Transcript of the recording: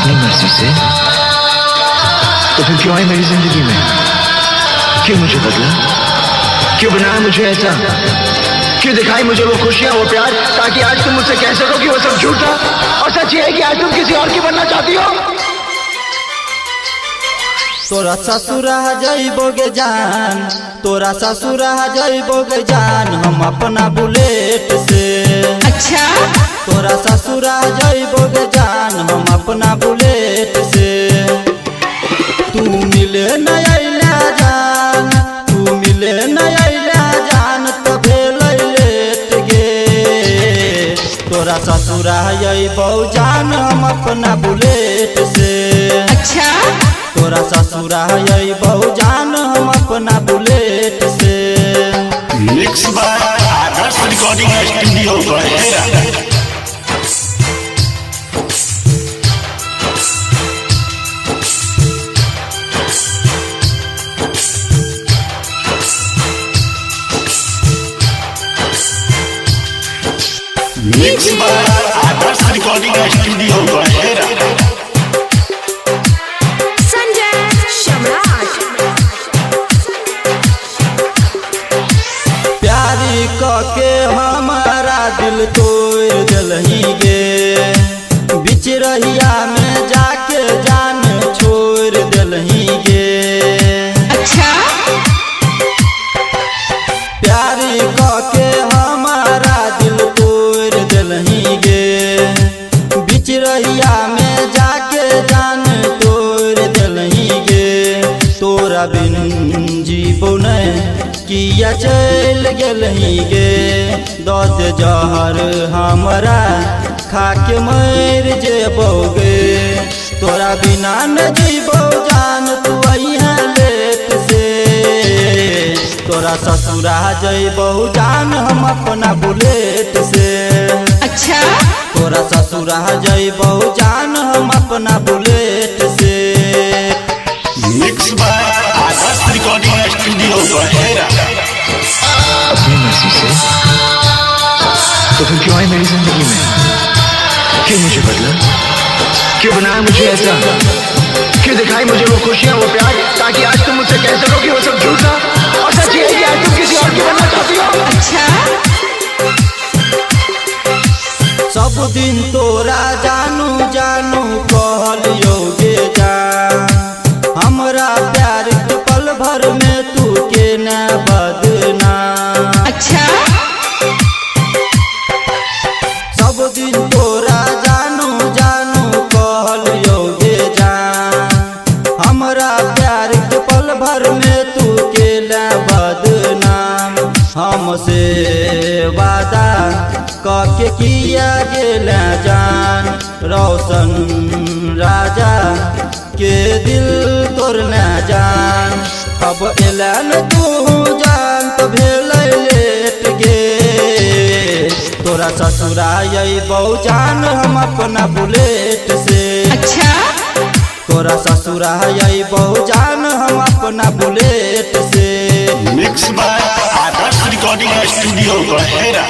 अपनी मर्जी से। तो फिर क्यों आई मेरी जिंदगी में? क्यों मुझे बदला? क्यों बनाया मुझे ऐसा? क्यों दिखाई मुझे वो खुशियां, वो प्यार, ताकि आज तुम मुझसे कह सको कि वो सब झूठ था और सच ये है कि आज तुम किसी और की बनना चाहती हो। तोरा ससुरा जइबोगे जान, तोरा ससुरा जइबोगे जान, हम अपना बुलेट से। अच्छा, तोरा ससुरा जइबोगे जान, हम अपना बुलेट से। तू मिले न अइला जान, तू मिले न अइला जान, तबे लेट गे। तोरा ससुरा जइबो जान, हम अपना बुलेट से। अच्छा, तोरा ससुरा जइबो जान, हम अपना बुलेट से। Mix by Adarsh recording studio Behera. Mix by Adarsh recording studio Behera. प्यारी के हमारा दिल तोड़ दिलही गे, बिच रहिया में जाके जान छोड़ दिलही गे। अच्छा, प्यारी के हमारा दिल तोड़ दिलही गे, बिच रहिया में जाके जान तोड़ दिलही गे। तोरा बिन जीबो नहीं किया चल गेलही गे, दस जहर हमरा खाके मर जेबोगे। तोरा बिना न जीबो जान, तू अइहा लेट से। तोरा ससुरा जइबो जान, हम अपना बुलेट से। अच्छा, तोरा ससुरा जइबो जान, हम अपना बुलेट से। Mix by Adarsh recording studio Behera. अपनी मर्जी से। तो फिर क्यों आई मेरी जिंदगी में? क्यों मुझे बदला? क्यों बनाया मुझे ऐसा? क्यों दिखाई मुझे वो खुशियां, वो प्यार, ताकि आज तुम मुझसे कह सको कि वो सब झूठ था और सच ये है कि आज तुम किसी और की बनना चाहती हो। अच्छा, सब दिन तोरा जानू जानू कहलियोगे जान, हमरा प्यार के पल भर में तू के न बदना। अच्छा, सब दिन तोरा जानू जानू कहलियोगे जान, हमरा प्यार के पल भर में तू के न बदनाम। हमसे वादा कके किया गेला जान, रोशन राजा के दिल तोड़ना जान। अब एलन तू जान, तो भेल लेट गे। तोरा ससुरा जइबो जान, हम अपना बुलेट से। अच्छा, तोरा ससुरा जइबो जान, हम अपना बुलेट से। Mix by Adarsh recording studio बहेरा।